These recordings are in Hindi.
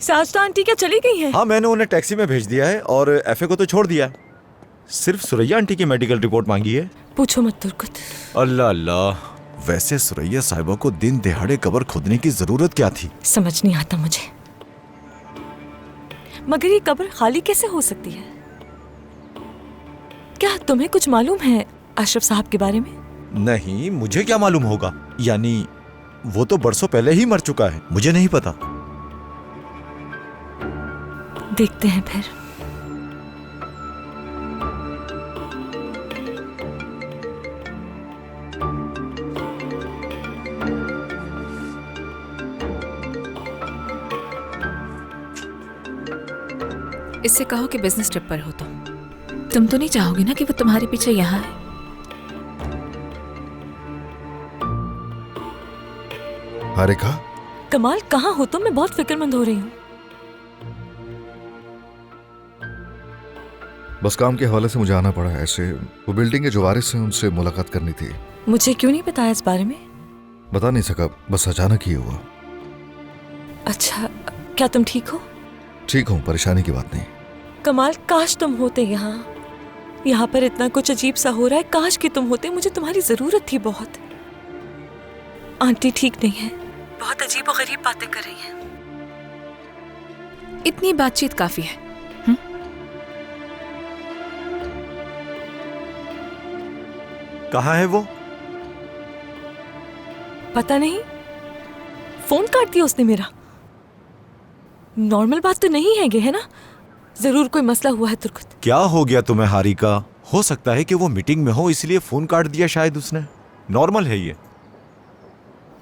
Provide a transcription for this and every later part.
साजदा आंटी क्या चली गई हैं? हाँ, मैंने उन्हें टैक्सी में भेज दिया है और एफए को तो छोड़ दिया है। सिर्फ सुरैया आंटी की मेडिकल रिपोर्ट मांगी है। पूछो मत तुर्कुत। अल्लाह अल्लाह, वैसे सुरैया साहिबा को दिन दिहाड़े कब्र खोदने की जरूरत क्या थी? समझ नहीं आता मुझे, मगर ये कब्र खाली कैसे हो सकती है? क्या तुम्हें कुछ मालूम है अशरफ साहब के बारे में? नहीं, मुझे क्या मालूम होगा, यानी वो तो बरसों पहले ही मर चुका है, मुझे नहीं पता। देखते हैं फिर। इससे कहो कि बिजनेस ट्रिप पर हो तुम तो नहीं चाहोगे ना कि वो तुम्हारे पीछे यहाँ है? हारिका, कमाल कहाँ हो तुम? मैं बहुत फिक्रमंद हो रही हूँ। बस काम के हवाले से मुझे आना पड़ा है। ऐसे वो बिल्डिंग के जो वारिस हैं उनसे मुलाकात करनी थी। मुझे क्यों नहीं बताया इस बारे में? बता नहीं सका, बस अचानक ही हुआ। अच्छा, क्या तुम ठीक हो? ठीक हूँ, परेशानी की बात नहीं। कमाल, काश तुम होते यहाँ पर इतना कुछ अजीब सा हो रहा है। काश कि तुम होते, मुझे तुम्हारी जरूरत थी बहुत। आंटी ठीक नहीं है, बहुत अजीब और गरीब बातें कर रही हैं। इतनी बातचीत काफी है। कहाँ है वो? पता नहीं, फोन काट दिया उसने मेरा। नॉर्मल बात तो नहीं है ये, है ना? जरूर कोई मसला हुआ है तुर्कुत। क्या हो गया तुम्हें हारिका? हो सकता है कि वो मीटिंग में हो इसलिए फोन काट दिया शायद उसने। नॉर्मल है ये।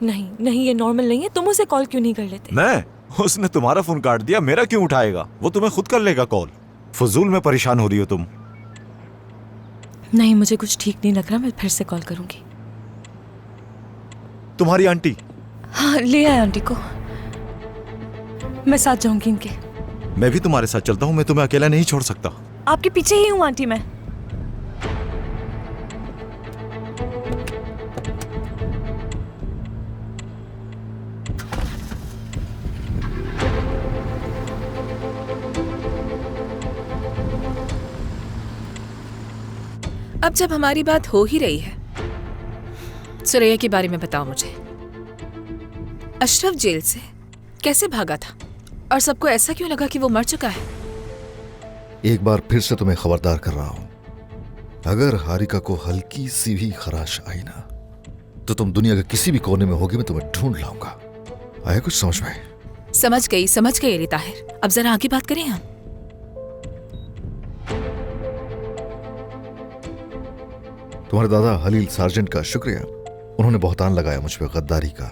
नहीं नहीं, ये नॉर्मल नहीं है। तुम उसे कॉल क्यों नहीं कर लेते? मैं? उसने तुम्हारा फोन काट दिया, मेरा क्यों उठाएगा? वो तुम्हें खुद कर लेगा कॉल। फजूल में परेशान हो रही हो तुम। नहीं, मुझे कुछ ठीक नहीं लग रहा, मैं फिर से कॉल करूंगी। तुम्हारी आंटी? हाँ, ले आए आंटी को। मैं साथ जाऊंगी इनके। मैं भी तुम्हारे साथ चलता हूँ, मैं तुम्हें अकेला नहीं छोड़ सकता। आपके पीछे ही हूँ आंटी मैं। अब जब हमारी बात हो ही रही है, सुरैया के बारे में बताओ मुझे। अशरफ जेल से कैसे भागा था और सबको ऐसा क्यों लगा कि वो मर चुका है? एक बार फिर से तुम्हें खबरदार कर रहा हूं, अगर हारिका को हल्की सी भी खराश आई ना, तो तुम दुनिया के किसी भी कोने में होगी, मैं तुम्हें ढूंढ लाऊंगा। आया कुछ समझ में? समझ गई अली ताहिर। अब जरा आगे बात करें हम। तुम्हारे दादा हलील सार्जेंट का शुक्रिया, उन्होंने बहतान लगाया मुझ पे गद्दारी का,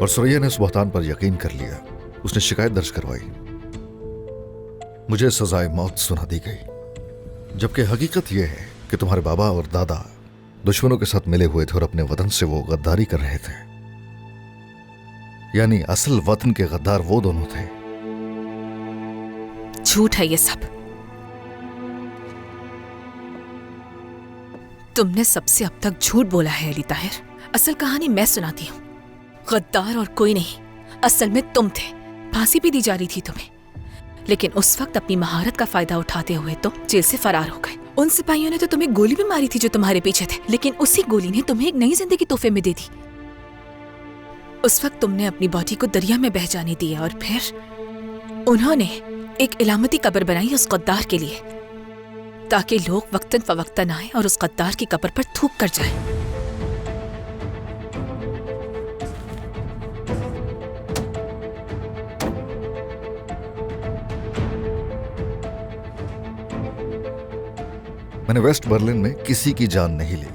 और सुरैया ने उस बहतान पर यकीन कर लिया। उसने शिकायत दर्ज करवाई, मुझे सजाए मौत सुना दी गई। जबकि हकीकत यह है कि तुम्हारे बाबा और दादा दुश्मनों के साथ मिले हुए थे और अपने वतन से वो गद्दारी कर रहे थे। यानी असल वतन के गद्दार वो दोनों थे। झूठ है ये सब। तुमने सबसे अब तक झूठ बोला है अली ताहिर। असल कहानी मैं सुनाती हूँ। गद्दार और कोई नहीं, असल में तुम थे। फांसी भी दी जा रही थी तुम्हें, लेकिन उस वक्त अपनी महारत का फायदा उठाते हुए तुम जेल से फरार हो गए। उन सिपाहियों ने तो तुम्हें गोली भी मारी थी जो तुम्हारे पीछे थे, लेकिन उसी गोली ने तुम्हें एक नई जिंदगी तोहफे में दे दी। उस वक्त तुमने अपनी बॉडी को दरिया में बह जाने दिया और फिर उन्होंने एक इलामती कब्र बनाई उस गद्दार के लिए, ताकि लोग वक्तन फवक्तन आए और उस गद्दार की कब्र पर थूक कर जाएं। मैंने वेस्ट बर्लिन में किसी की जान नहीं ली।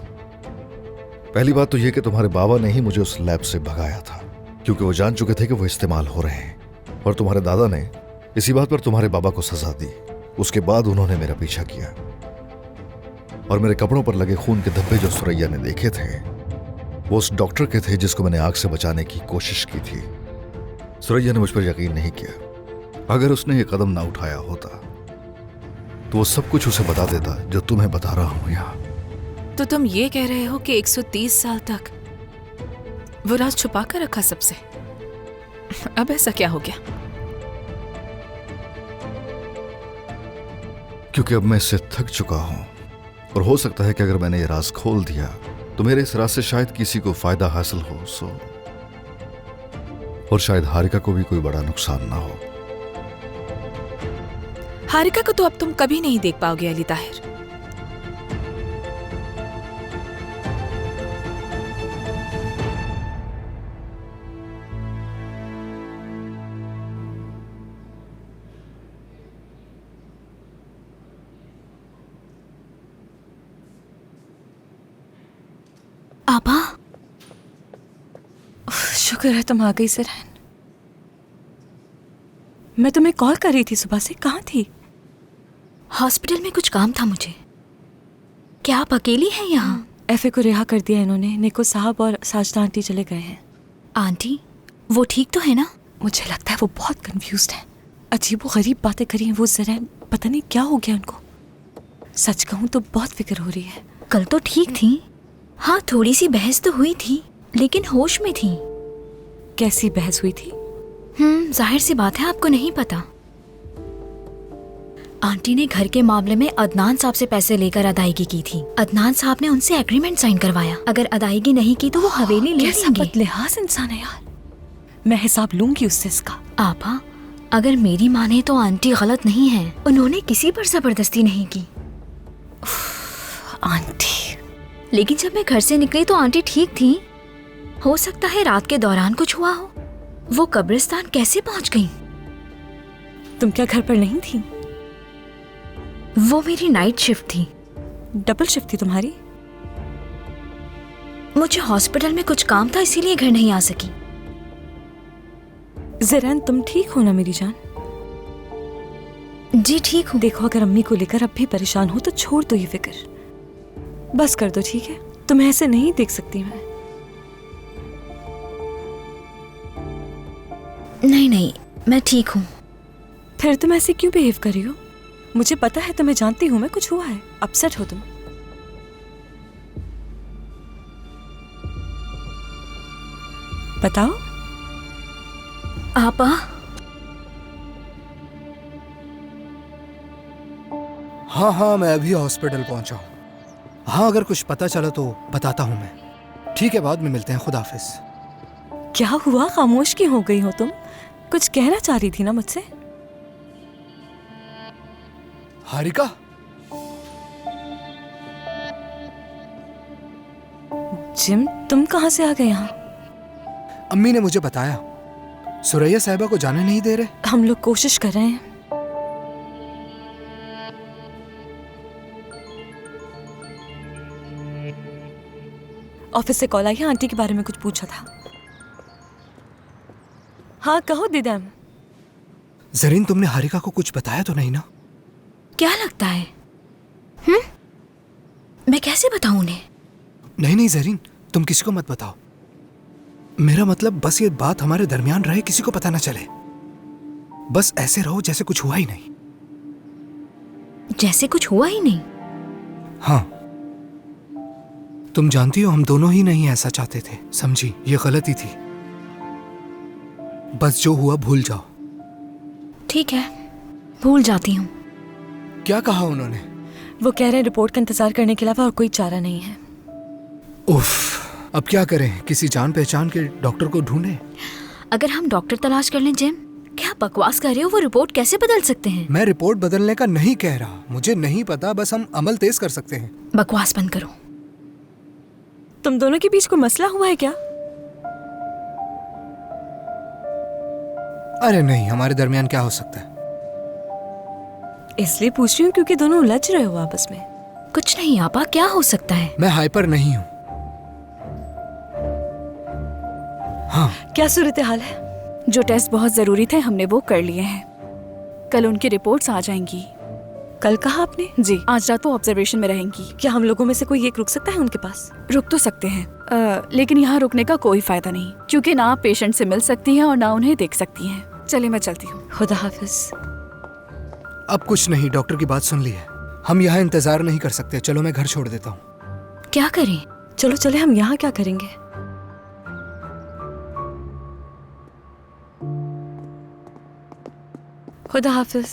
पहली बात तो यह कि तुम्हारे बाबा ने ही मुझे उस लैब से भगाया था, क्योंकि वो जान चुके थे कि वो इस्तेमाल हो रहे हैं, और तुम्हारे दादा ने इसी बात पर तुम्हारे बाबा को सजा दी। उसके बाद उन्होंने मेरा पीछा किया और मेरे कपड़ों पर लगे खून के धब्बे जो सुरैया ने देखे थे वो उस डॉक्टर के थे जिसको मैंने आग से बचाने की कोशिश की थी। सुरैया ने मुझ पर यकीन नहीं किया। अगर उसने ये कदम ना उठाया होता तो वो सब कुछ उसे बता देता जो तुम्हें बता रहा हूं यहाँ। तो तुम ये कह रहे हो कि 130 साल तक वो राज छुपा कर रखा सबसे? अब ऐसा क्या हो गया? क्योंकि अब मैं इससे थक चुका हूं और हो सकता है कि अगर मैंने ये राज खोल दिया तो मेरे इस राज से शायद किसी को फायदा हासिल हो, सो और शायद हारिका को भी कोई बड़ा नुकसान ना हो। हारिका को तो अब तुम कभी नहीं देख पाओगे अली ताहिर। आपा, शुक्र है तुम आ गई सरहन। मैं तुम्हें कॉल कर रही थी सुबह से, कहाँ थी? हॉस्पिटल में कुछ काम था मुझे। क्या आप अकेली हैं यहाँ? एफए को रिहा कर दिया इन्होंने। निको साहब और साजदा आंटी चले गए हैं। आंटी वो ठीक तो है ना? मुझे लगता है वो बहुत कंफ्यूज्ड है। अजीब व गरीब बातें करी हैं वो सरहन, पता नहीं क्या हो गया उनको। सच कहूँ तो बहुत फिक्र हो रही है। कल तो ठीक थी। हाँ, थोड़ी सी बहस तो हुई थी लेकिन होश में थी। कैसी बहस हुई थी? जाहिर सी बात है आपको नहीं पता। आंटी ने घर के मामले में अदनान साहब से पैसे लेकर अदायगी की थी। अदनान साहब ने उनसे एग्रीमेंट साइन करवाया, अगर अदायगी नहीं की तो वो हवेली ले कैसा लेंगे। बदलिहाज इंसान है यार। मैं हिसाब लूंगी उससे इसका। आपा, अगर मेरी माने तो आंटी गलत नहीं है। उन्होंने किसी पर जबरदस्ती नहीं की। आंटी, लेकिन जब मैं घर से निकली तो आंटी ठीक थी। हो सकता है रात के दौरान कुछ हुआ हो। वो कब्रिस्तान कैसे पहुंच गई? तुम क्या घर पर नहीं थी? वो मेरी नाइट शिफ्ट थी। डबल शिफ्ट थी तुम्हारी? मुझे हॉस्पिटल में कुछ काम था इसीलिए घर नहीं आ सकी। ज़रैन, तुम ठीक हो ना मेरी जान? जी ठीक हूँ। देखो, अगर अम्मी को लेकर अब भी परेशान हो तो छोड़ दो ये फिक्र, बस कर दो, ठीक है? तुम्हें ऐसे नहीं देख सकती मैं। नहीं नहीं, मैं ठीक हूँ। फिर तुम ऐसे क्यों बिहेव कर रही हो? मुझे पता है, तुम्हें जानती हूँ मैं, कुछ हुआ है, अपसेट हो तुम। बताओ। आपा, हाँ, मैं अभी हॉस्पिटल पहुंचा हूँ। हाँ, अगर कुछ पता चला तो बताता हूँ मैं। ठीक है, बाद में मिलते हैं। खुदा हाफिज। क्या हुआ, खामोश क्यों हो गई हो तुम? कुछ कहना चाह रही थी ना मुझसे? हारिका, जिम, तुम कहाँ से आ गए यहाँ? अम्मी ने मुझे बताया सुरैया साहिबा को जाने नहीं दे रहे। हम लोग कोशिश कर रहे हैं। ऑफिस से कॉल आई है, आंटी के बारे में कुछ पूछा था। हाँ कहो दीदम। जरीन, तुमने हारिका को कुछ बताया तो नहीं ना? क्या लगता है? मैं कैसे बताऊं उन्हें? नहीं जरीन, तुम किसी को मत बताओ। मेरा मतलब बस ये बात हमारे दरमियान रहे, किसी को पता ना चले। बस ऐसे रहो जैसे कुछ हुआ ही नहीं। जैसे कुछ हुआ ही नहीं? हाँ, तुम जानती हो हम दोनों ही नहीं ऐसा चाहते थे, समझी? ये गलती थी। बस जो हुआ भूल जाओ। ठीक है, भूल जाती हूँ। क्या कहा उन्होंने? वो कह रहे हैं रिपोर्ट का इंतजार करने के अलावा और कोई चारा नहीं है। उफ, अब क्या करें? किसी जान पहचान के डॉक्टर को ढूंढें। अगर हम डॉक्टर तलाश कर लें जिम, क्या बकवास कर रहे हो? वो रिपोर्ट कैसे बदल सकते हैं? मैं रिपोर्ट बदलने का नहीं कह रहा, मुझे नहीं पता, बस हम अमल तेज कर सकते हैं। बकवास बंद करो। तुम दोनों के बीच कोई मसला हुआ है क्या? अरे नहीं, हमारे दरमियान क्या हो सकता है? इसलिए पूछ रही हूँ क्योंकि दोनों उलझ रहे हो आपस में। कुछ नहीं आपा, क्या हो सकता है? मैं हाइपर नहीं हूँ। हाँ, क्या सूरत हाल है? जो टेस्ट बहुत जरूरी थे हमने वो कर लिए हैं। कल उनकी रिपोर्ट्स आ जाएंगी। कल कहा आपने? जी, आज रात वो ऑब्जर्वेशन में रहेंगी। क्या हम लोगों में से कोई एक रुक सकता है उनके पास? रुक तो सकते हैं, लेकिन यहाँ रुकने का कोई फायदा नहीं, क्योंकि ना आप पेशेंट से मिल सकती हैं और ना उन्हें देख सकती हैं। चलिए मैं चलती हूँ। खुदा हाफिज। अब कुछ नहीं, डॉक्टर की बात सुन ली है। हम यहाँ इंतजार नहीं कर सकते, चलो मैं घर छोड़ देता हूँ। क्या करें? चलो चले, हम यहाँ क्या करेंगे? खुदा हाफिज।